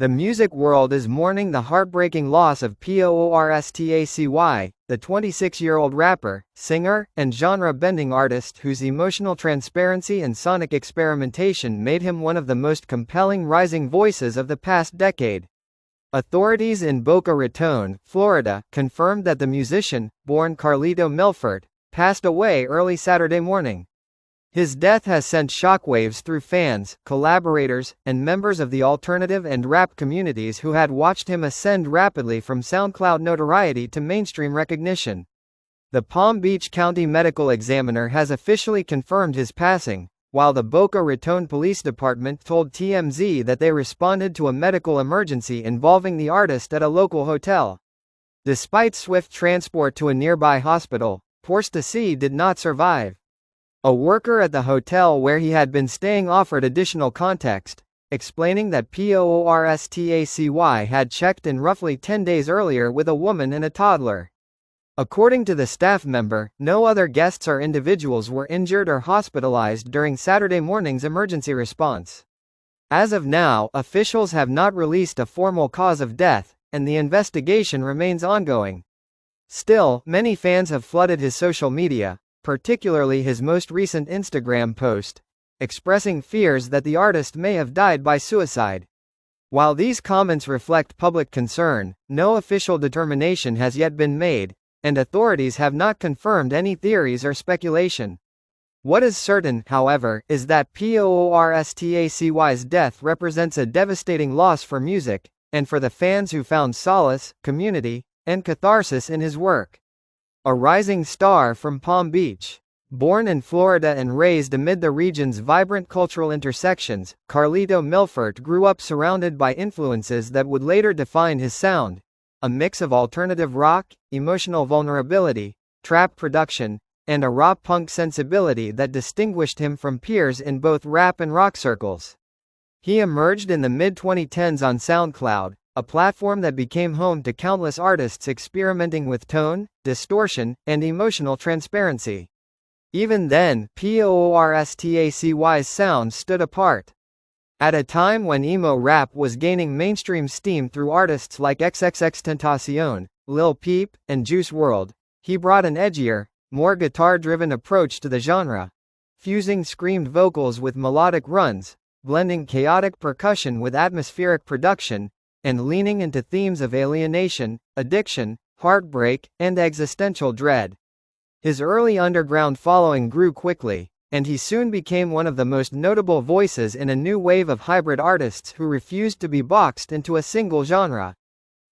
The music world is mourning the heartbreaking loss of POORSTACY, the 26-year-old rapper, singer, and genre-bending artist whose emotional transparency and sonic experimentation made him one of the most compelling rising voices of the past decade. Authorities in Boca Raton, Florida, confirmed that the musician, born Carlito Milfort, passed away early Saturday morning. His death has sent shockwaves through fans, collaborators, and members of the alternative and rap communities who had watched him ascend rapidly from SoundCloud notoriety to mainstream recognition. The Palm Beach County Medical Examiner has officially confirmed his passing, while the Boca Raton Police Department told TMZ that they responded to a medical emergency involving the artist at a local hotel. Despite swift transport to a nearby hospital, POORSTACY did not survive. A worker at the hotel where he had been staying offered additional context, explaining that POORSTACY had checked in roughly 10 days earlier with a woman and a toddler. According to the staff member, no other guests or individuals were injured or hospitalized during Saturday morning's emergency response. As of now, officials have not released a formal cause of death, and the investigation remains ongoing. Still, many fans have flooded his social media, particularly his most recent Instagram post, expressing fears that the artist may have died by suicide. While these comments reflect public concern, no official determination has yet been made, and authorities have not confirmed any theories or speculation. What is certain, however, is that POORSTACY's death represents a devastating loss for music, and for the fans who found solace, community, and catharsis in his work. A rising star from Palm Beach. Born in Florida and raised amid the region's vibrant cultural intersections, Carlito Milfort grew up surrounded by influences that would later define his sound. A mix of alternative rock, emotional vulnerability, trap production, and a raw punk sensibility that distinguished him from peers in both rap and rock circles. He emerged in the mid-2010s on SoundCloud, a platform that became home to countless artists experimenting with tone, distortion, and emotional transparency. Even then, POORSTACY's sound stood apart. At a time when emo rap was gaining mainstream steam through artists like XXXTentacion, Lil Peep, and Juice WRLD, he brought an edgier, more guitar-driven approach to the genre, fusing screamed vocals with melodic runs, blending chaotic percussion with atmospheric production, and leaning into themes of alienation, addiction, heartbreak, and existential dread. His early underground following grew quickly, and he soon became one of the most notable voices in a new wave of hybrid artists who refused to be boxed into a single genre.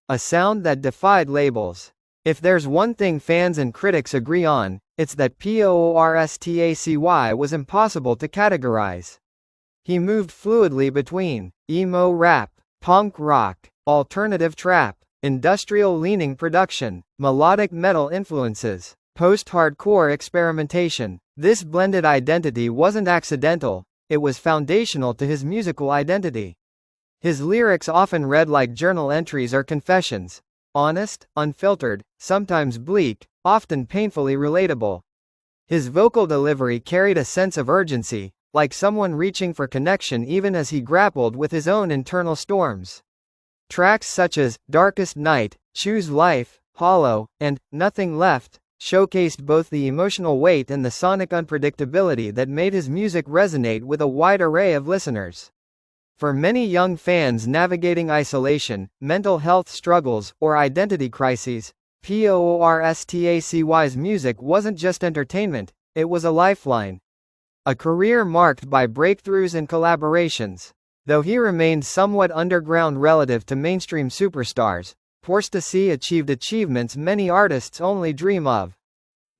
A sound that defied labels. If there's one thing fans and critics agree on, it's that POORSTACY was impossible to categorize. He moved fluidly between emo rap, punk rock, alternative trap, industrial-leaning production, melodic metal influences, post-hardcore experimentation. This blended identity wasn't accidental, it was foundational to his musical identity. His lyrics often read like journal entries or confessions, honest, unfiltered, sometimes bleak, often painfully relatable. His vocal delivery carried a sense of urgency, like someone reaching for connection even as he grappled with his own internal storms. Tracks such as Darkest Night, Choose Life, Hollow, and Nothing Left showcased both the emotional weight and the sonic unpredictability that made his music resonate with a wide array of listeners. For many young fans navigating isolation, mental health struggles, or identity crises, POORSTACY's music wasn't just entertainment, it was a lifeline. A career marked by breakthroughs and collaborations. Though he remained somewhat underground relative to mainstream superstars, POORSTACY achieved achievements many artists only dream of.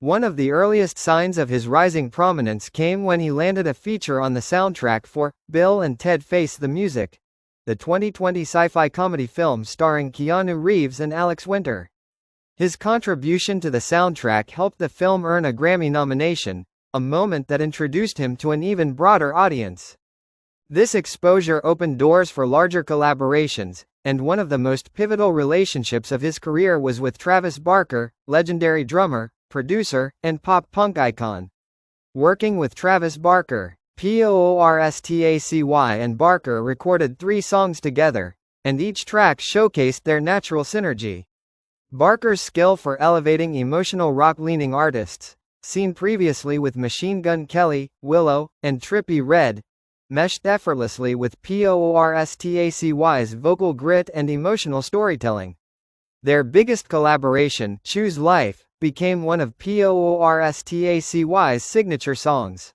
One of the earliest signs of his rising prominence came when he landed a feature on the soundtrack for Bill and Ted Face the Music, the 2020 sci-fi comedy film starring Keanu Reeves and Alex Winter. His contribution to the soundtrack helped the film earn a Grammy nomination, a moment that introduced him to an even broader audience. This exposure opened doors for larger collaborations, and one of the most pivotal relationships of his career was with Travis Barker, legendary drummer, producer, and pop-punk icon. Working with Travis Barker, POORSTACY and Barker recorded 3 songs together, and each track showcased their natural synergy. Barker's skill for elevating emotional rock-leaning artists, seen previously with Machine Gun Kelly, Willow, and Trippie Redd, meshed effortlessly with POORSTACY's vocal grit and emotional storytelling. Their biggest collaboration, Choose Life, became one of POORSTACY's signature songs.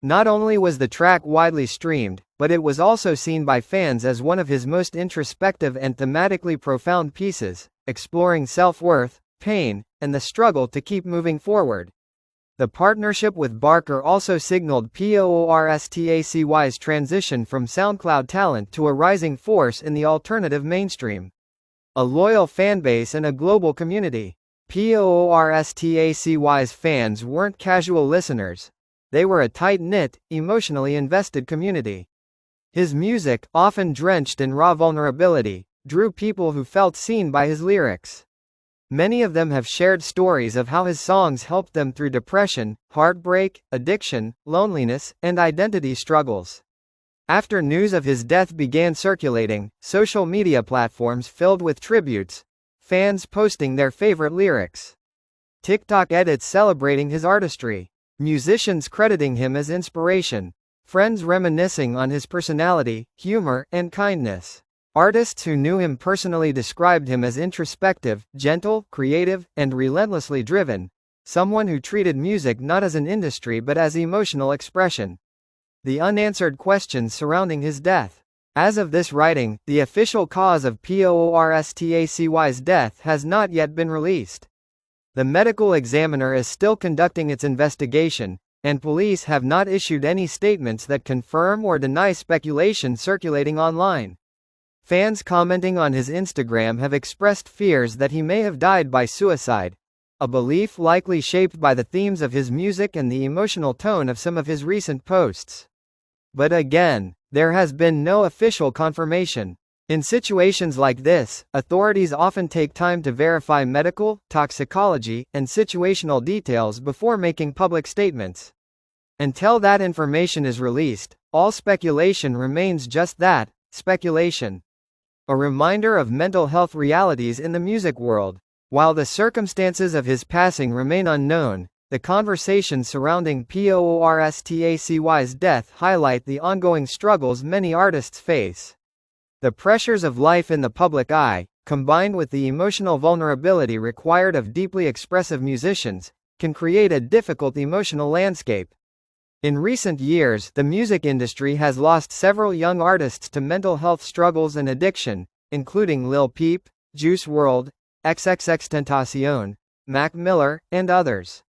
Not only was the track widely streamed, but it was also seen by fans as one of his most introspective and thematically profound pieces, exploring self-worth, pain, and the struggle to keep moving forward. The partnership with Barker also signaled POORSTACY's transition from SoundCloud talent to a rising force in the alternative mainstream. A loyal fanbase and a global community. POORSTACY's fans weren't casual listeners. They were a tight-knit, emotionally invested community. His music, often drenched in raw vulnerability, drew people who felt seen by his lyrics. Many of them have shared stories of how his songs helped them through depression, heartbreak, addiction, loneliness, and identity struggles. After news of his death began circulating, social media platforms filled with tributes, fans posting their favorite lyrics, TikTok edits celebrating his artistry, musicians crediting him as inspiration, friends reminiscing on his personality, humor, and kindness. Artists who knew him personally described him as introspective, gentle, creative, and relentlessly driven, someone who treated music not as an industry but as emotional expression. The unanswered questions surrounding his death. As of this writing, the official cause of POORSTACY's death has not yet been released. The medical examiner is still conducting its investigation, and police have not issued any statements that confirm or deny speculation circulating online. Fans commenting on his Instagram have expressed fears that he may have died by suicide, a belief likely shaped by the themes of his music and the emotional tone of some of his recent posts. But again, there has been no official confirmation. In situations like this, authorities often take time to verify medical, toxicology, and situational details before making public statements. Until that information is released, all speculation remains just that, speculation. A reminder of mental health realities in the music world. While the circumstances of his passing remain unknown, the conversations surrounding POORSTACY's death highlight the ongoing struggles many artists face. The pressures of life in the public eye, combined with the emotional vulnerability required of deeply expressive musicians, can create a difficult emotional landscape. In recent years, the music industry has lost several young artists to mental health struggles and addiction, including Lil Peep, Juice WRLD, XXXTentacion, Mac Miller, and others.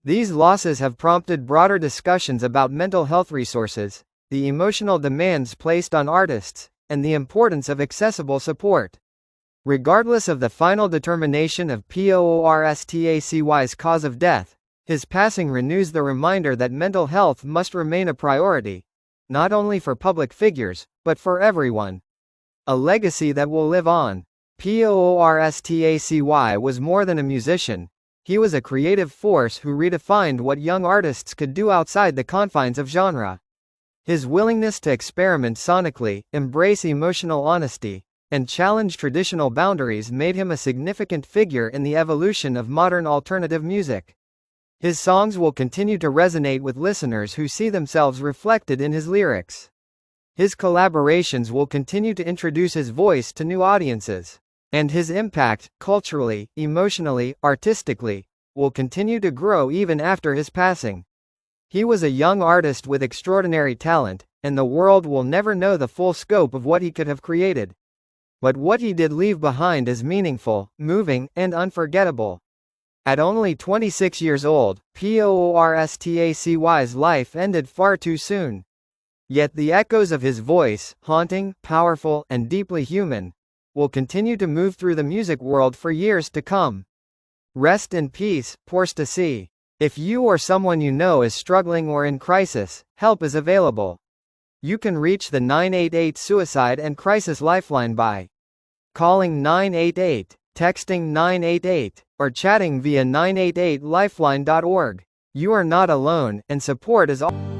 These losses have prompted broader discussions about mental health resources, the emotional demands placed on artists, and the importance of accessible support. Regardless of the final determination of POORSTACY's cause of death, his passing renews the reminder that mental health must remain a priority, not only for public figures, but for everyone. A legacy that will live on. POORSTACY was more than a musician. He was a creative force who redefined what young artists could do outside the confines of genre. His willingness to experiment sonically, embrace emotional honesty, and challenge traditional boundaries made him a significant figure in the evolution of modern alternative music. His songs will continue to resonate with listeners who see themselves reflected in his lyrics. His collaborations will continue to introduce his voice to new audiences. And his impact, culturally, emotionally, artistically, will continue to grow even after his passing. He was a young artist with extraordinary talent, and the world will never know the full scope of what he could have created. But what he did leave behind is meaningful, moving, and unforgettable. At only 26 years old, POORSTACY's life ended far too soon. Yet the echoes of his voice, haunting, powerful, and deeply human, will continue to move through the music world for years to come. Rest in peace, POORSTACY. If you or someone you know is struggling or in crisis, help is available. You can reach the 988 Suicide and Crisis Lifeline by calling 988, texting 988, or chatting via 988lifeline.org. You are not alone, and support is all.